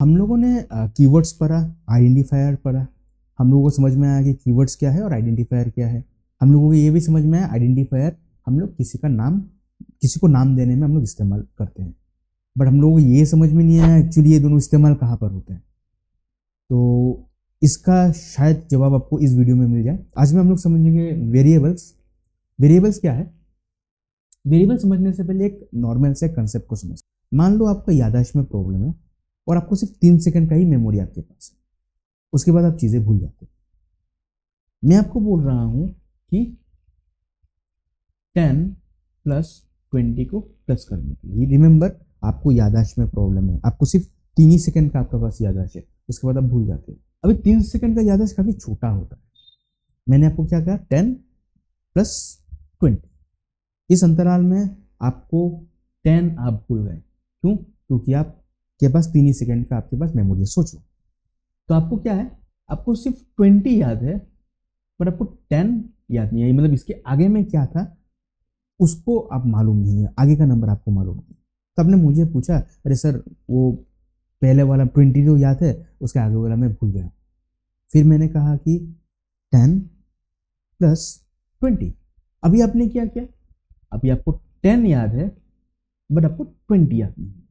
हम लोगों ने कीवर्ड्स पढ़ा, आइडेंटिफायर पढ़ा। हम लोगों को समझ में आया कि कीवर्ड्स क्या है और आइडेंटिफायर क्या है। हम लोगों को ये भी समझ में आया आइडेंटिफायर हम लोग किसी को नाम देने में हम लोग इस्तेमाल करते हैं। बट हम लोगों को ये समझ में नहीं आया एक्चुअली ये दोनों इस्तेमाल कहाँ पर होते हैं। तो इसका शायद जवाब आपको इस वीडियो में मिल जाए। आज में हम लोग समझेंगे वेरिएबल्स। वेरिएबल्स क्या है? वेरिएबल समझने से पहले एक नॉर्मल से कंसेप्ट को समझ। मान लो आपका याददाश्त में प्रॉब्लम है और आपको सिर्फ 3 सेकंड का ही मेमोरी आपके पास है, उसके बाद आप चीजें भूल जाते हो। मैं आपको बोल रहा हूं कि 10 प्लस 20 को प्लस करने के लिए। रिमेंबर, आपको याददाश्त में प्रॉब्लम है, आपको सिर्फ 3 ही सेकंड का आपके पास याददाश्त है, उसके बाद आप भूल जाते हो। अभी 3 सेकंड का याददाश्त काफी छोटा होता है। मैंने आपको क्या कहा? 10 प्लस 20। इस अंतराल में आपको 10 आप भूल गए। क्यों? क्योंकि आपके पास 3 ही सेकंड का आपके पास मेमोरी है। सोचो, तो आपको क्या है? आपको सिर्फ 20 याद है, पर आपको 10 याद नहीं है। मतलब इसके आगे में क्या था उसको आप मालूम नहीं है, आगे का नंबर आपको मालूम नहीं। तो आपने मुझे पूछा, अरे सर वो पहले वाला 20 जो याद है, उसके आगे वाला मैं भूल गया। फिर मैंने कहा कि 10 प्लस 20। अभी आपने क्या किया? अभी आपको 10 याद है, बट आपको 20 याद नहीं है।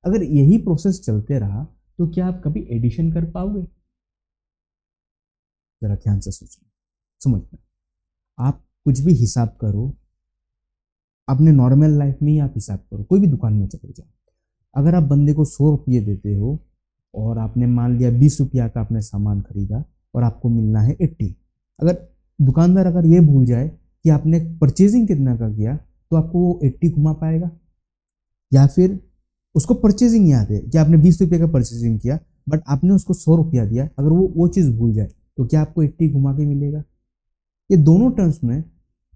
अगर यही प्रोसेस चलते रहा तो क्या आप कभी एडिशन कर पाओगे? जरा ध्यान से सोचना, समझना। आप कुछ भी हिसाब करो, अपने नॉर्मल लाइफ में ही आप हिसाब करो, कोई भी दुकान में चले जाओ। अगर आप बंदे को 100 रुपये देते हो और आपने मान लिया 20 रुपया का आपने सामान खरीदा और आपको मिलना है 80, अगर दुकानदार अगर ये भूल जाए कि आपने परचेजिंग कितना का किया, तो आपको वो 80 घुमा पाएगा? या फिर उसको परचेजिंग याद है कि आपने 20 रुपये का परचेजिंग किया, बट आपने उसको 100 रुपया दिया, अगर वो चीज़ भूल जाए तो क्या आपको 80 घुमा के मिलेगा? ये दोनों टर्म्स में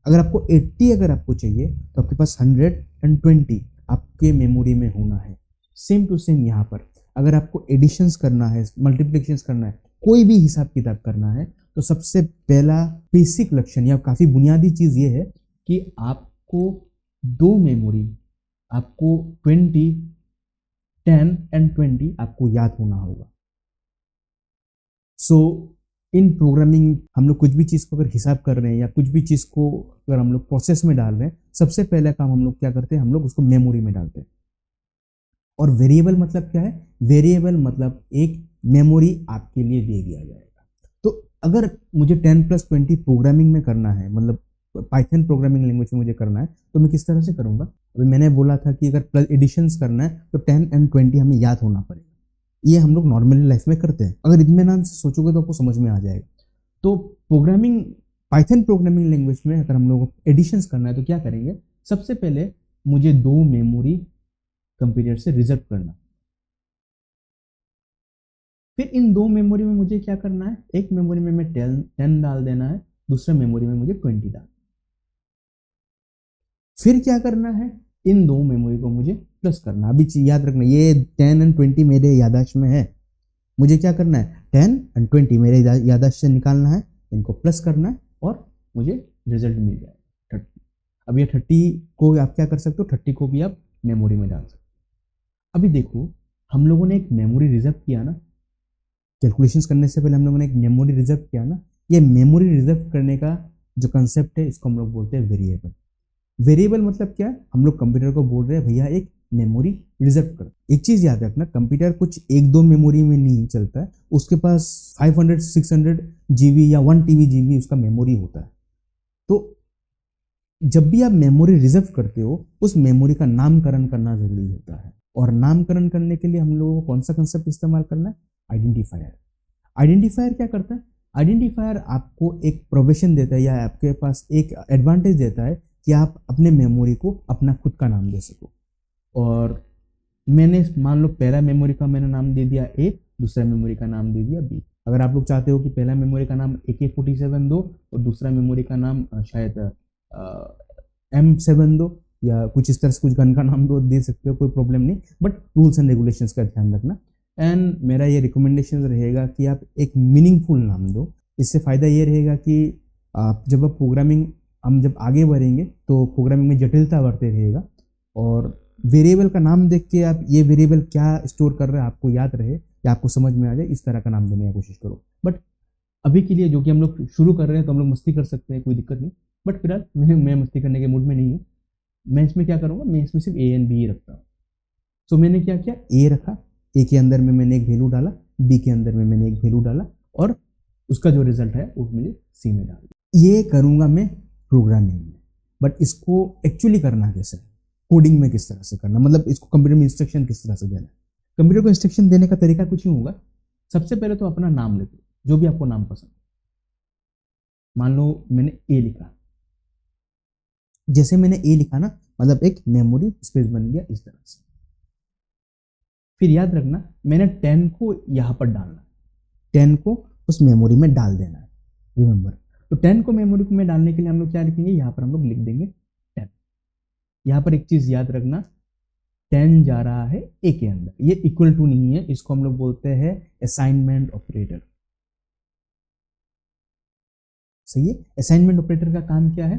अगर आपको 80 अगर आपको चाहिए तो आपके पास 120 आपके मेमोरी में होना है। सेम टू सेम यहाँ पर अगर आपको एडिशंस करना है, मल्टीप्लिकेशंस करना है, कोई भी हिसाब किताब करना है, तो सबसे पहला बेसिक लक्षण या काफ़ी बुनियादी चीज़ ये है कि आपको दो मेमोरी, आपको 20, 10 एंड 20 आपको याद होना होगा। सो इन प्रोग्रामिंग हम लोग कुछ भी चीज़ को अगर हिसाब कर रहे हैं या कुछ भी चीज़ को अगर हम लोग प्रोसेस में डाल रहे हैं, सबसे पहला काम हम लोग क्या करते हैं? हम लोग उसको मेमोरी में डालते हैं। और वेरिएबल मतलब क्या है? वेरिएबल मतलब एक मेमोरी आपके लिए दे दिया जाएगा। तो अगर मुझे 10 प्लस 20 प्रोग्रामिंग में करना है, मतलब पाइथन प्रोग्रामिंग लैंग्वेज में मुझे करना है, तो मैं किस तरह से करूँगा? अभी मैंने बोला था कि अगर प्लस एडिशंस करना है तो 10 एंड 20 हमें याद होना पड़ेगा। ये हम लोग नॉर्मली लाइफ में करते हैं। अगर इत्मीनान से सोचोगे तो आपको समझ में आ जाएगा। तो प्रोग्रामिंग, पाइथन प्रोग्रामिंग लैंग्वेज में अगर हम लोगों को एडिशंस करना है तो क्या करेंगे? सबसे पहले मुझे दो मेमोरी कंप्यूटर से रिजर्व करना, फिर इन दो मेमोरी में मुझे क्या करना है? एक मेमोरी में मैं 10 डाल देना है, दूसरे मेमोरी में मुझे 20 डाल। फिर क्या करना है? इन दो मेमोरी को मुझे प्लस करना। अभी याद रखना, ये 10 एंड 20 मेरे याददाश्त में है। मुझे क्या करना है? 10 एंड 20 मेरे याददाश्त से निकालना है, इनको प्लस करना है और मुझे रिजल्ट मिल जाएगा 30। अब ये 30 को आप क्या कर सकते हो? 30 को भी आप मेमोरी में डाल सकते हो। अभी देखो, हम लोगों ने एक मेमोरी रिजर्व किया ना, कैलकुलेशंस करने से पहले हम लोगों ने एक मेमोरी रिजर्व किया ना। ये मेमोरी रिजर्व करने का जो कंसेप्ट है, इसको हम लोग बोलते हैं वेरिएबल। वेरिएबल मतलब क्या है? हम लोग कंप्यूटर को बोल रहे हैं भैया एक मेमोरी रिजर्व कर। एक चीज याद रखना, कंप्यूटर कुछ एक दो मेमोरी में नहीं चलता है, उसके पास 500 600 जीबी या 1 टीबी जीबी उसका मेमोरी होता है। तो जब भी आप मेमोरी रिजर्व करते हो, उस मेमोरी का नामकरण करना जरूरी होता है। और नामकरण करने के लिए हम लोगों को कौन सा कंसेप्ट इस्तेमाल करना है? आइडेंटिफायर। आइडेंटिफायर क्या करता है? आइडेंटिफायर आपको एक प्रोविजन देता है या आपके पास एक एडवांटेज देता है कि आप अपने मेमोरी को अपना खुद का नाम दे सको। और मैंने मान लो पहला मेमोरी का मैंने नाम दे दिया ए, दूसरा मेमोरी का नाम दे दिया बी। अगर आप लोग चाहते हो कि पहला मेमोरी का नाम AK-47 दो और दूसरा मेमोरी का नाम शायद M7 दो या कुछ इस तरह से कुछ गन का नाम दो, दे सकते हो, कोई प्रॉब्लम नहीं। बट रूल्स एंड रेगुलेशंस का ध्यान रखना। एंड मेरा ये रिकमेंडेशन रहेगा कि आप एक मीनिंगफुल नाम दो। इससे फ़ायदा ये रहेगा कि आप जब आगे बढ़ेंगे तो प्रोग्रामिंग में जटिलता बढ़ते रहेगा और वेरिएबल का नाम देख के आप ये वेरिएबल क्या स्टोर कर रहा है आपको याद रहे या आपको समझ में आ जाए, इस तरह का नाम देने की कोशिश करो। बट अभी के लिए जो कि हम लोग शुरू कर रहे हैं तो हम लोग मस्ती कर सकते हैं, कोई दिक्कत नहीं। बट फिलहाल मैं मस्ती करने के मूड में नहीं हूँ। मैं इसमें क्या करूँगा, मैं इसमें सिर्फ ए एंड बी रखता हूँ। सो मैंने क्या किया, ए रखा, ए के अंदर में मैंने एक वैल्यू डाला, बी के अंदर में मैंने एक वैल्यू डाला, और उसका जो रिजल्ट है वो मुझे सी में डाल दिया। ये करूँगा मैं प्रोग्रामिंग में। बट इसको एक्चुअली करना कैसे है, कोडिंग में किस तरह से करना, मतलब इसको कंप्यूटर में इंस्ट्रक्शन किस तरह से देना है। कंप्यूटर को इंस्ट्रक्शन देने का तरीका कुछ ही होगा। सबसे पहले तो अपना नाम लिखो, जो भी आपको नाम पसंद। मान लो मैंने ए लिखा, जैसे मैंने ए लिखा ना, मतलब एक मेमोरी स्पेस बन गया इस तरह से। फिर याद रखना मैंने 10 को यहां पर डालना, 10 को उस मेमोरी में डाल देना है, रिमेंबर। तो 10 को मेमोरी में डालने के लिए हम लोग क्या लिखेंगे, यहां पर हम लोग लिख देंगे 10। यहां पर एक चीज याद रखना, 10 जा रहा है ए के अंदर, ये इक्वल टू नहीं है, इसको हम लोग बोलते हैं असाइनमेंट ऑपरेटर। सही है। असाइनमेंट ऑपरेटर का काम क्या है,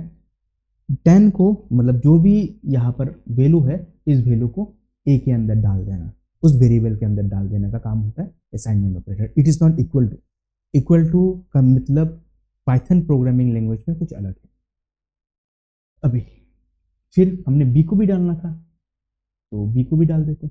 10 को मतलब जो भी यहाँ पर वैल्यू है, इस वैल्यू को ए के अंदर डाल देना, उस वेरिएबल के अंदर डाल देने का काम होता है assignment operator. It is not equal to. Equal to का मतलब पाइथन प्रोग्रामिंग लैंग्वेज में कुछ अलग है। अभी फिर हमने बी को भी डालना था, तो बी को भी डाल देते।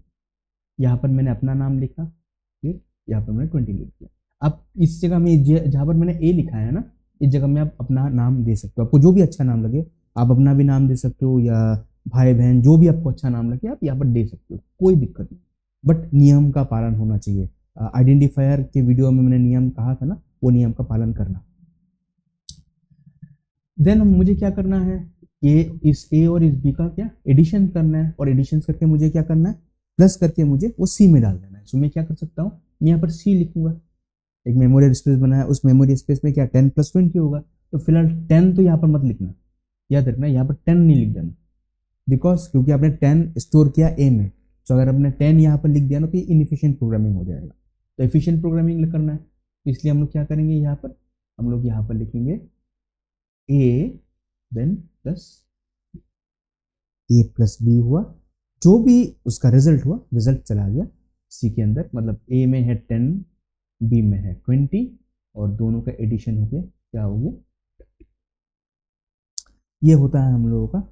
यहाँ पर मैंने अपना नाम लिखा, फिर यहाँ पर मैंने 20 लिख दिया। अब इस जगह में जहाँ पर मैंने ए लिखा है ना, इस जगह में आप अपना नाम दे सकते हो, आपको जो भी अच्छा नाम लगे। आप अपना भी नाम दे सकते हो, या भाई बहन जो भी आपको अच्छा नाम लगे आप यहाँ पर दे सकते हो, कोई दिक्कत नहीं। बट नियम का पालन होना चाहिए। आइडेंटिफायर के वीडियो में मैंने नियम कहा था ना, वो नियम का पालन करना। देन मुझे क्या करना है, इस ए और इस बी का क्या एडिशन करना है, और एडिशन करके मुझे क्या करना है, प्लस करके मुझे वो सी में डाल देना है। सो मैं क्या कर सकता हूँ, यहाँ पर सी लिखूंगा। एक मेमोरी स्पेस बनाया, उस मेमोरी स्पेस में क्या 10 + 20 होगा। तो फिलहाल 10 तो यहाँ पर मत लिखना, याद रखना यहाँ पर 10 नहीं लिख देना, बिकॉज क्योंकि आपने 10 स्टोर किया ए में। तो अगर आपने 10 यहाँ पर लिख दिया ना, तो ये इनएफिशिएंट प्रोग्रामिंग हो जाएगा। तो एफिशिएंट प्रोग्रामिंग करना है, इसलिए हम लोग क्या करेंगे, यहाँ पर हम लोग यहाँ पर लिखेंगे A then plus A plus B हुआ, जो भी उसका रिजल्ट हुआ, रिजल्ट चला गया सी के अंदर। मतलब ए में है 10, बी में है 20, और दोनों का एडिशन हो गया, क्या हो गया, ये होता है हम लोगों का।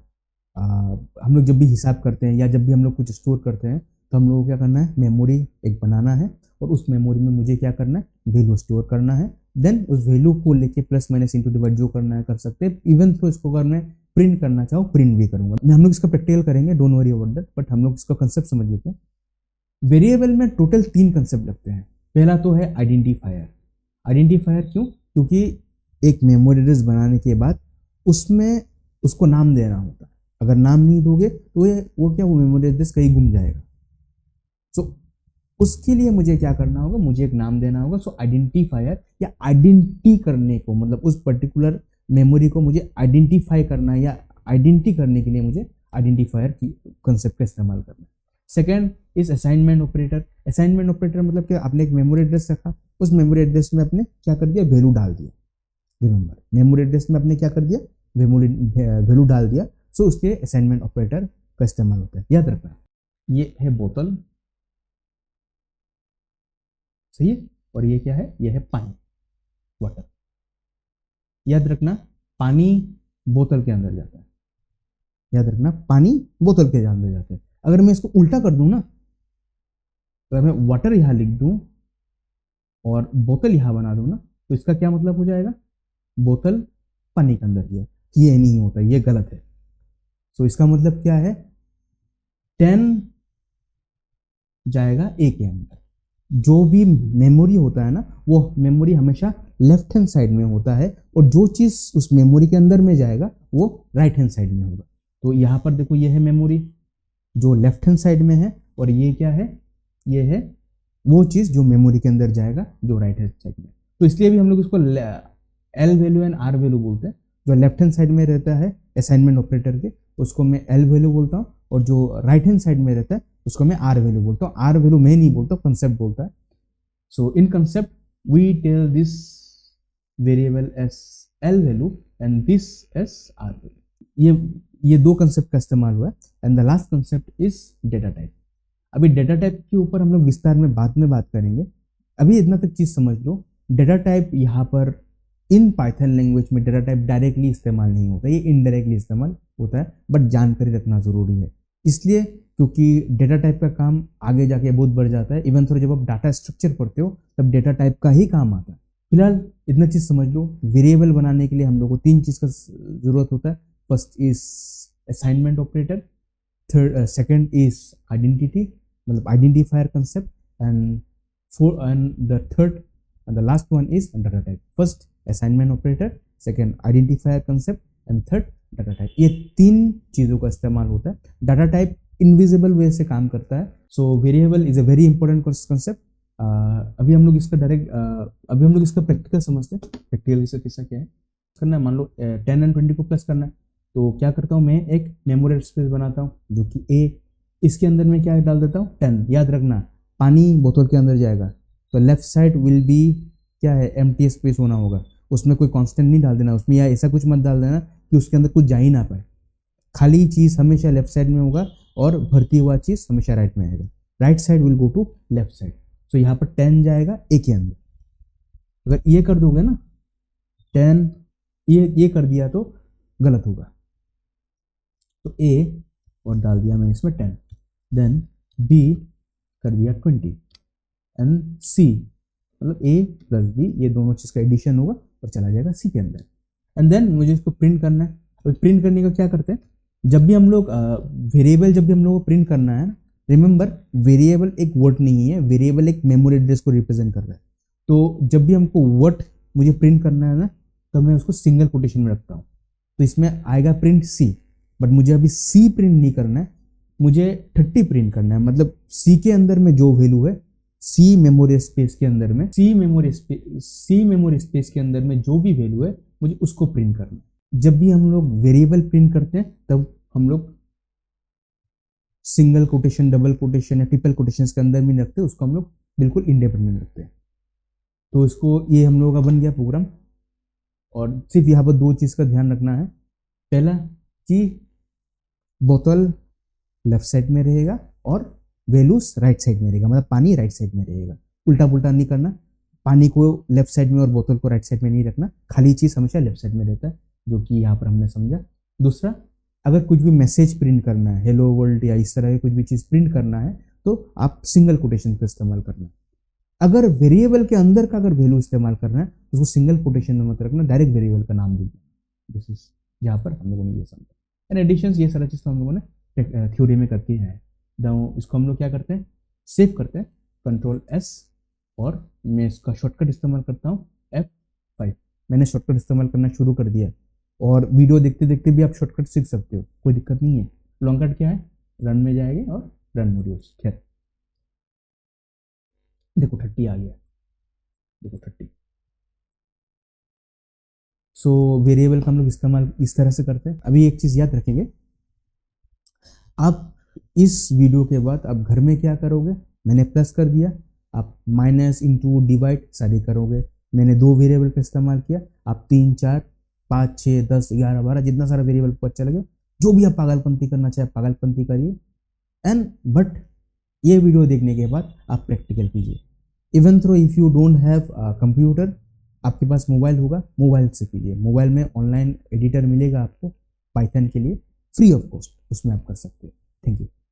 हम लोग जब भी हिसाब करते हैं या जब भी हम लोग कुछ स्टोर करते हैं, तो हम लोगों को क्या करना है, मेमोरी एक बनाना है, और उस मेमोरी में मुझे क्या करना है, वैल्यू स्टोर करना है। देन उस वैल्यू को लेके प्लस माइनस इंटू डिवाइड जो करना है कर सकते हैं। इवन तो इसको अगर मैं प्रिंट करना चाहूँ, प्रिंट भी करूंगा। हम लोग इसका प्रैक्टिकल करेंगे, don't worry about that, but हम लोग इसका कंसेप्ट समझ लेते हैं। वेरिएबल में टोटल 3 कंसेप्ट लगते हैं। पहला तो है आइडेंटिफायर। आइडेंटिफायर क्यों, क्योंकि एक मेमोरी एड्रेस बनाने के बाद उसमें उसको नाम देना होता है। अगर नाम नहीं दोगे तो वो क्या, वो मेमोरी एड्रेस कहीं गुम जाएगा। सो उसके लिए मुझे क्या करना होगा, मुझे एक नाम देना होगा। सो आइडेंटिफायर या आइडेंटिटी करने को, मतलब उस पर्टिकुलर मेमोरी को मुझे आइडेंटिफाई करना है, या आइडेंटिटी करने के लिए मुझे आइडेंटिफायर की कंसेप्ट का इस्तेमाल करना है। Second is assignment operator. Assignment operator मतलब कि आपने एक मेमोरी एड्रेस रखा, उस मेमोरी एड्रेस में आपने क्या कर दिया, वैल्यू डाल दिया। रिमेंबर, मेमोरी एड्रेस में आपने क्या कर दिया, वैल्यू डाल दिया। सो उसके असाइनमेंट ऑपरेटर का इस्तेमाल होता है। याद रखना, ये है बोतल, सही है, और ये क्या है, ये है पानी, वाटर। याद रखना पानी बोतल के अंदर जाता है। याद रखना पानी बोतल के अंदर जाता है। अगर मैं इसको उल्टा कर दूं ना, अगर मैं वाटर यहां लिख दूं और बोतल यहां बना दूं ना, तो इसका क्या मतलब हो जाएगा, बोतल पानी के अंदर है। ये नहीं होता, ये गलत है। सो इसका मतलब क्या है, 10 जाएगा ए के अंदर। जो भी मेमोरी होता है ना, वो मेमोरी हमेशा लेफ्ट हैंड साइड में होता है, और जो चीज उस मेमोरी के अंदर में जाएगा वो राइट हैंड साइड में होगा। तो यहाँ पर देखो, ये है मेमोरी जो लेफ्ट हैंड साइड में है, और ये क्या है, ये है वो चीज जो मेमोरी के अंदर जाएगा जो राइट हैंड साइड में। तो इसलिए भी हम लोग इसको L value and R value बोलते हैं। जो लेफ्ट हैंड साइड में रहता है असाइनमेंट ऑपरेटर के, उसको मैं एल वैल्यू बोलता हूँ, और जो राइट हैंड साइड में रहता है उसको मैं आर वैल्यू बोलता हूँ। आर वैल्यू मैं नहीं बोलता, कंसेप्ट बोलता है। So in concept we tell this variable as L value and this as R value. ये दो कंसेप्ट का इस्तेमाल हुआ है। And the last concept is data type. अभी डेटा टाइप के ऊपर हम लोग विस्तार में बाद में बात करेंगे। अभी इतना तक चीज समझ लो, डेटा टाइप यहाँ पर इन पाइथन लैंग्वेज में डेटा टाइप डायरेक्टली इस्तेमाल नहीं होता, ये इनडायरेक्टली इस्तेमाल होता है, बट जानकारी रखना जरूरी है। इसलिए क्योंकि डेटा टाइप का काम आगे जाके बहुत बढ़ जाता है। इवन थोड़ा जब आप डाटा स्ट्रक्चर पढ़ते हो तब डेटा टाइप का ही काम आता है। फिलहाल इतना चीज समझ लो, वेरिएबल बनाने के लिए हम लोग को 3 चीज का जरूरत होता है। First is assignment operator, third second is identity मतलब identifier concept, and the third and the last one is data type. First assignment operator, second identifier concept and third data type. ये 3 चीजों का इस्तेमाल होता है। डाटा टाइप इनविजिबल वे से काम करता है। So variable is a very important concept. अभी हम लोग इसका प्रैक्टिकल समझते हैं। प्रैक्टिकल इसका किस्सा क्या है करना है। मान लो 10 और 20 को प्लस करना है, तो क्या करता हूँ मैं, एक मेमोरी स्पेस बनाता हूँ जो कि ए, इसके अंदर में क्या डाल देता हूँ 10। याद रखना पानी बोतल के अंदर जाएगा तो लेफ्ट साइड विल बी क्या है, एम्प्टी स्पेस होना होगा, उसमें कोई कांस्टेंट नहीं डाल देना उसमें, या ऐसा कुछ मत डाल देना कि उसके अंदर कुछ जा ही ना पाए। खाली चीज हमेशा लेफ्ट साइड में होगा और भरती हुआ चीज हमेशा राइट में आएगा। Right side will go to left side. तो यहाँ पर 10 जाएगा ए के अंदर। अगर ये कर दोगे ना 10, ये कर दिया तो गलत होगा। तो ए और डाल दिया मैंने इसमें 10, देन बी कर दिया 20 एंड सी मतलब ए प्लस बी, ये दोनों चीज का एडिशन होगा और चला जाएगा सी के अंदर। एंड देन मुझे इसको प्रिंट करना है। तो प्रिंट करने का क्या करते हैं, जब भी हम लोग वेरिएबल जब भी हम लोग को प्रिंट करना है, रिमेंबर वेरिएबल एक वर्ड नहीं है, वेरिएबल एक मेमोरी एड्रेस को रिप्रेजेंट कर रहा है। तो जब भी हमको वर्ड मुझे प्रिंट करना है ना, तो मैं उसको सिंगल कोटेशन में रखता हूँ। तो इसमें आएगा प्रिंट सी, बट मुझे अभी सी प्रिंट नहीं करना है, मुझे 30 प्रिंट करना है। मतलब सी के अंदर में जो वैल्यू है, सी मेमोरी स्पेस के अंदर में सी मेमोरी स्पेस के अंदर में जो भी वैल्यू है मुझे उसको प्रिंट करना है। जब भी हम लोग वेरिएबल प्रिंट करते हैं तब हम लोग सिंगल कोटेशन, डबल कोटेशन या ट्रिपल कोटेशन के अंदर में रखते हैं, उसको हम लोग बिल्कुल इंडिपेंडेंट रखते हैं। तो इसको ये हम लोगों का बन गया प्रोग्राम। और सिर्फ यहाँ पर 2 चीज का ध्यान रखना है। पहला कि बोतल लेफ्ट साइड में रहेगा और वैल्यूज राइट साइड में रहेगा, मतलब पानी राइट साइड में रहेगा। उल्टा पुल्टा नहीं करना, पानी को लेफ्ट साइड में और बोतल को राइट साइड में नहीं रखना, खाली चीज हमेशा लेफ्ट साइड में रहता है, जो कि यहाँ पर हमने समझा। दूसरा, अगर कुछ भी मैसेज प्रिंट करना है, हेलो वर्ल्ड या इस तरह की कुछ भी चीज प्रिंट करना है, तो आप सिंगल कोटेशन का इस्तेमाल करना। अगर वेरिएबल के अंदर का अगर वैल्यू इस्तेमाल करना है तो उसको सिंगल कोटेशन में मत रखना, डायरेक्ट वेरिएबल का नाम दीजिए। दिस इज यहाँ पर हम लोगों ने ये समझा। एंड एडिशंस, ये सारा चीज तो हम लोगों ने थ्योरी में करती है। इसको हम लोग क्या करते हैं, सेव करते हैं Ctrl+S, और मैं इसका शॉर्टकट इस्तेमाल करता हूँ F5। मैंने शॉर्टकट इस्तेमाल करना शुरू कर दिया, और वीडियो देखते देखते भी आप शॉर्टकट सीख सकते हो, कोई दिक्कत नहीं है। लॉन्ग कट क्या है, रन में जाएंगे और रन मॉड्यूल्स। खैर देखो 30 आ गया, देखो 30। सो वेरिएबल का हम लोग इस्तेमाल इस तरह से करते हैं। अभी एक चीज याद रखेंगे, आप इस वीडियो के बाद आप घर में क्या करोगे, मैंने प्लस कर दिया, आप माइनस इंटू डिवाइड सारी करोगे। मैंने 2 वेरिएबल का इस्तेमाल किया, आप 3 4 5 6 10 11 12 जितना सारा वेरिएबल पता चल गया। जो भी आप पागलपंती करना चाहे पागलपंती करिए। एंड बट ये वीडियो देखने के बाद आप प्रैक्टिकल कीजिए। Even though if you don't have computer, आपके पास मोबाइल होगा, मोबाइल से कीजिए। मोबाइल में ऑनलाइन एडिटर मिलेगा आपको पाइथन के लिए, फ्री ऑफ कॉस्ट, उसमें आप कर सकते हो। Thank you.